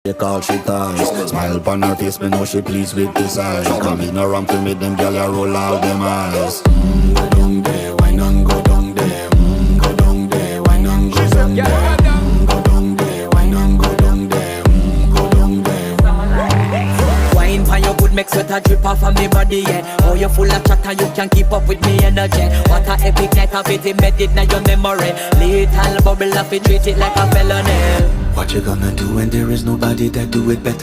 They call she ties. Smile upon her face, me know she pleased with this eyes. Come in around to me, them gyal a roll out them eyes. Go down there, why not go down there? Go down there, why not go down there? Go down there, why not go down there? Go down there. Wine for your good, make sweat a drip off of me body, yeah. Oh, you full of chatter, you can keep up with me energy. What a epic night of it, embedded in your memory. Little bubble of it, treat it like a felony. What you gonna do when there is nobody that do it better